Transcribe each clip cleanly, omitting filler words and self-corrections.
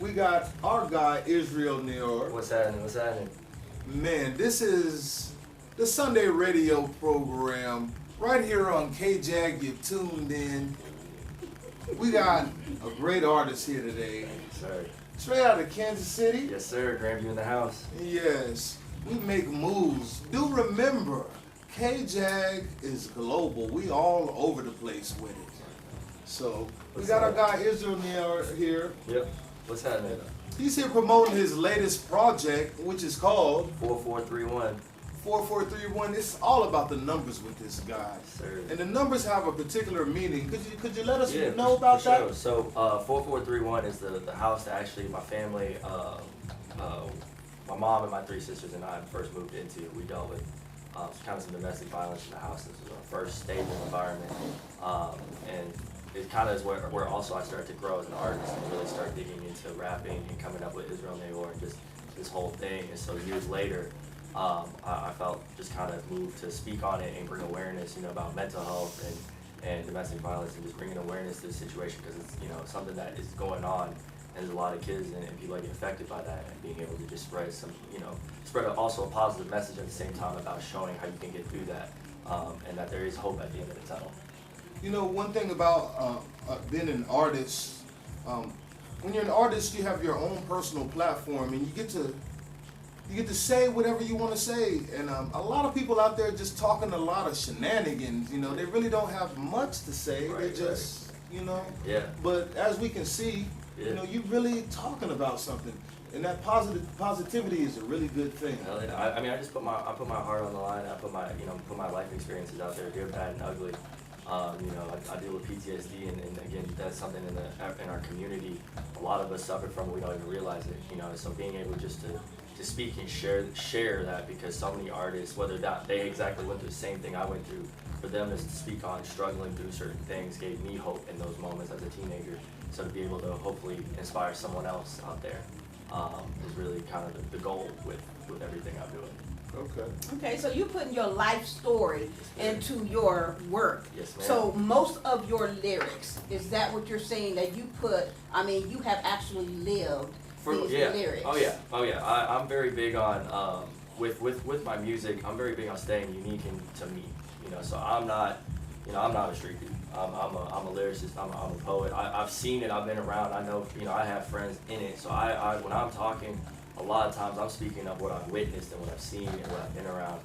we got our guy Israel Naor. What's happening? What's happening? Man, this is the Sunday radio program right here on KJAG. You tuned in. We got a great artist here today. Yes, sir. Straight out of Kansas City. Yes, sir. Grandview in the house. Yes, we make moves. Do remember, KJAG is global. We all over the place with it. So we got our guy Israel Naor here. Yep. What's happening? He's here promoting his latest project, which is called 4431. 4431. It's all about the numbers with this guy. Yes, sir. And the numbers have a particular meaning. Could you let us Yeah, know about for that? sure. So 4431 is the house that actually my family, my mom and my three sisters and I first moved into. We dealt with kind of some domestic violence in the house. This was our first stable environment. And it kind of is where also I started to grow as an artist and really start digging into rapping and coming up with Israel Naor and just this whole thing. And so years later, I felt just kind of moved to speak on it and bring awareness, about mental health and domestic violence, and just bringing awareness to the situation, because it's, something that is going on, and there's a lot of kids and people that get affected by that, and being able to just spread some, spread also a positive message at the same time about showing how you can get through that, and that there is hope at the end of the tunnel. One thing about being an artist, when you're an artist, you have your own personal platform, and you get to say whatever you want to say. And a lot of people out there just talking a lot of shenanigans. They really don't have much to say. Right, they just, Yeah. But as we can see, Yeah. you're really talking about something, and that positivity is a really good thing. I just put my heart on the line. I put my life experiences out there, good, bad, and ugly. I deal with PTSD, and again, that's something in our community a lot of us suffer from. We don't even realize it. So being able just to speak and share that, because so many artists, whether that they exactly went through the same thing I went through, for them to speak on struggling through certain things gave me hope in those moments as a teenager. So to be able to hopefully inspire someone else out there is really kind of the goal with everything I'm doing. Okay, so you're putting your life story into your work. Yes, ma'am. So most of your lyrics, is that what you're saying, that you you have actually lived these lyrics? Oh yeah. I'm very big on with my music. I'm very big on staying unique to me. So I'm not a street dude. I'm a lyricist. I'm a poet. I've seen it. I've been around. I know. I have friends in it. So I when I'm talking, a lot of times I'm speaking of what I've witnessed and what I've seen and what I've been around.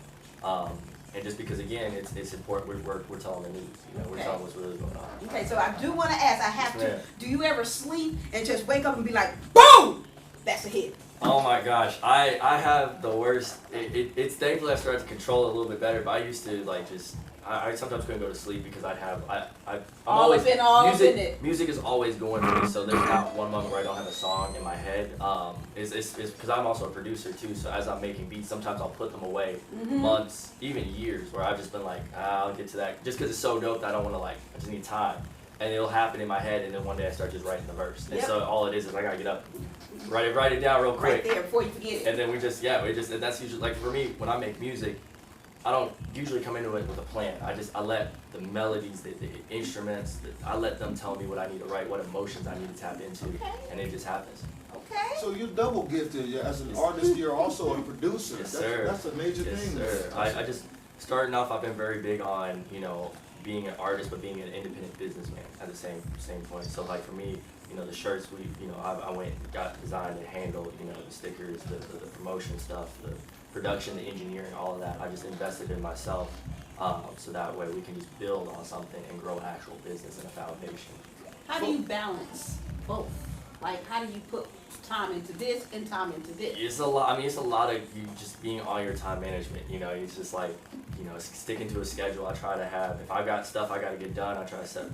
And just because, again, it's important, we're telling the news. We're telling what's really going on. Okay, so I do want to ask, I have to, Yeah. do you ever sleep and just wake up and be like, boom, that's a hit? Oh my gosh, I have the worst. It's thankfully I started to control it a little bit better, but I used to I sometimes couldn't go to sleep because I'm always in it. Music is always going with me, so there's not one moment where I don't have a song in my head. It's because I'm also a producer too, so as I'm making beats, sometimes I'll put them away months, even years, where I've just been like, I'll get to that, just because it's so dope that I don't want to I just need time. And it'll happen in my head, and then one day I start just writing the verse. And so all it is I gotta get up, write it down real quick. Right there before you forget it. And then and that's usually, for me, when I make music, I don't usually come into it with a plan. I let the melodies, the instruments, I let them tell me what I need to write, what emotions I need to tap into, and it just happens. Okay. So you're double gifted. As an artist, you're also a producer. Yes, sir. That's a major thing. Yes, sir. I just, starting off, I've been very big on, being an artist, but being an independent businessman at the same point. So for me, the shirts I went and got designed and handled, the stickers, the promotion stuff, the production, the engineering, all of that. I just invested in myself, so that way we can just build on something and grow an actual business and a foundation. How do you balance both? How do you put time into this and time into this? It's a lot. It's a lot of you just being on your time management. It's just sticking to a schedule. I try to have, if I got stuff I got to get done, I try to set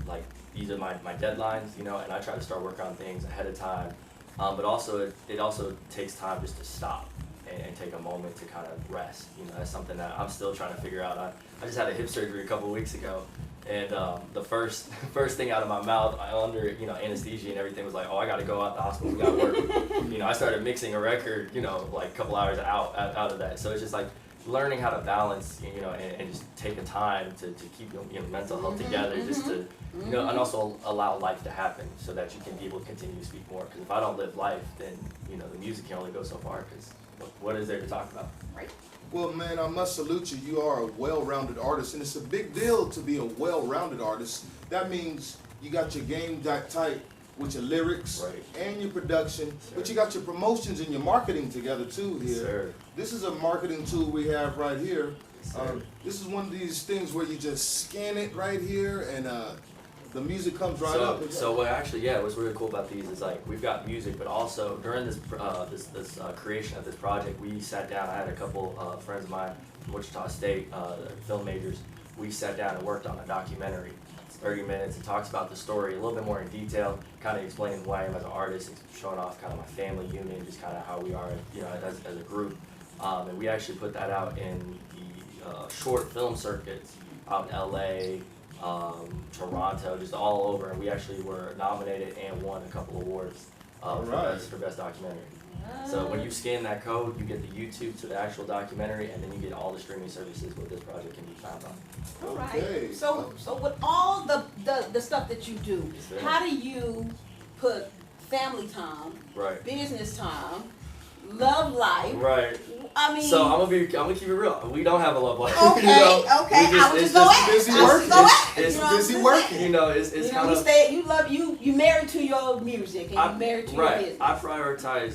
these are my deadlines, and I try to start working on things ahead of time. But also it also takes time just to stop and take a moment to kind of rest. That's something that I'm still trying to figure out. I just had a hip surgery a couple weeks ago, and the first thing out of my mouth under anesthesia and everything was like, oh, I got to go out the hospital, we got work. I started mixing a record, a couple hours out of that. So it's just learning how to balance, and just take a time to keep your mental health together, just to, and also allow life to happen so that you can be able to continue to speak more. Because if I don't live life, then, the music can only go so far, because what is there to talk about? Right. Well, man, I must salute you. You are a well-rounded artist, and it's a big deal to be a well-rounded artist. That means you got your game tight with your lyrics Right. and your production, Sir. but you got your promotions and your marketing together too here. Sir. This is a marketing tool we have right here. Yes, sir. This is one of these things where you just scan it right here, and the music comes right up. So what's really cool about these is like we've got music, but also during this creation of this project, we sat down. I had a couple friends of mine from Wichita State, film majors. We sat down and worked on a documentary. It's 30 minutes. It talks about the story a little bit more in detail, kind of explaining who I am as an artist, and showing off kind of my family unit, just kind of how we are, as a group. And we actually put that out in the short film circuits out in LA. Toronto, just all over, and we actually were nominated and won a couple awards for best documentary. So when you scan that code, you get the YouTube to the actual documentary, and then you get all the streaming services where this project can be found on. All right. Okay. So with all the stuff that you do, Yes, sir. how do you put family time, Right. business time, love life? Right. I mean, So I'm gonna keep it real. We don't have a love life. okay, okay. I was just gonna ask. busy I was working. gonna ask. It's You know what I'm busy saying? working. It's kind of. You married to your music and you married to your Right. business. I prioritize,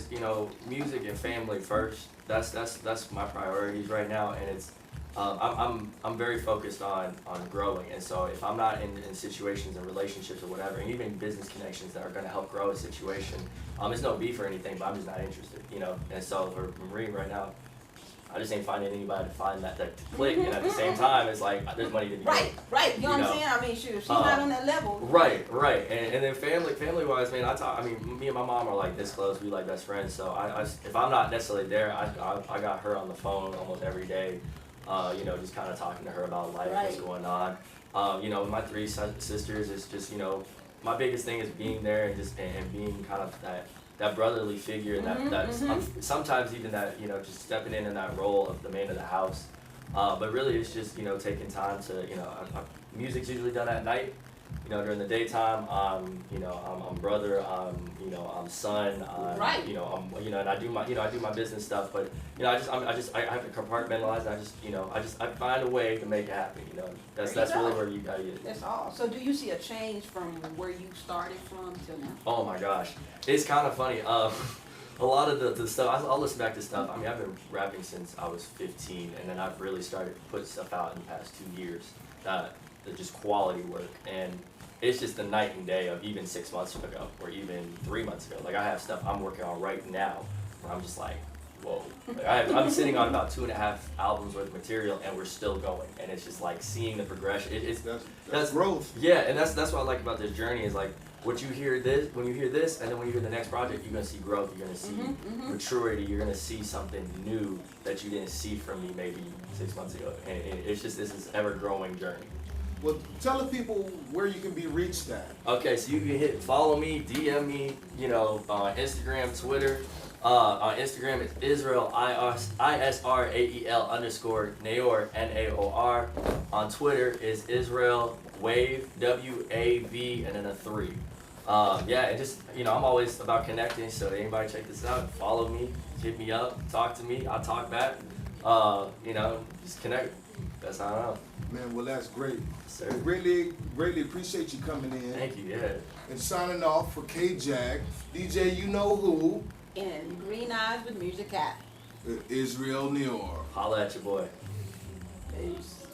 music and family first. That's my priorities right now, and it's I'm very focused on growing. And so if I'm not in situations and relationships or whatever, and even business connections that are going to help grow a situation, it's no beef or anything, but I'm just not interested, And so for Marie right now, I just ain't finding anybody to find that to click, and at the same time, it's like there's money to be made. Right. You know what I'm saying? I mean, shoot, if she's not on that level. Right. And then family wise, man, me and my mom are like this close. We like best friends. So if I'm not necessarily there, I got her on the phone almost every day. Just kind of talking to her about life, what's going on. With my three sisters, it's just my biggest thing is being there and being kind of that brotherly figure, and sometimes even that just stepping in that role of the man of the house. But really, it's just taking time to music's usually done at night. During the daytime, I'm brother, I'm son, Right. and I do my business stuff. But I have to compartmentalize. I find a way to make it happen. That's really where you gotta get. That's all. So do you see a change from where you started from till now? Oh my gosh, it's kind of funny. A lot of the stuff, I'll listen back to stuff. I mean, I've been rapping since I was 15, and then I've really started to put stuff out in the past 2 years. Just quality work, and it's just the night and day of even 6 months ago or even 3 months ago. Like I have stuff I'm working on right now where I'm just like, whoa. Like I'm sitting on about 2.5 albums worth of material, and we're still going. And it's just like seeing the progression. That's growth. Yeah, and that's what I like about this journey is like when you hear this, and then when you hear the next project, you're gonna see growth. You're gonna see maturity. You're gonna see something new that you didn't see from me maybe 6 months ago. And it's just this is ever growing journey. Well, tell the people where you can be reached at. Okay, so you can follow me, DM me, on Instagram, Twitter. On Instagram, it's Israel, ISRAEL _ Naor, NAOR. On Twitter is Israel Wave, WAV, and then a 3. And just, I'm always about connecting, so anybody check this out, follow me, hit me up, talk to me, I'll talk back, just connect. That's how I know. Man, well, that's great. Sir. Greatly appreciate you coming in. Thank you, yeah. And signing off for KJAG, DJ You Know Who, And Green Eyes with Music Cat. Israel Naor. Holla at your boy. Peace.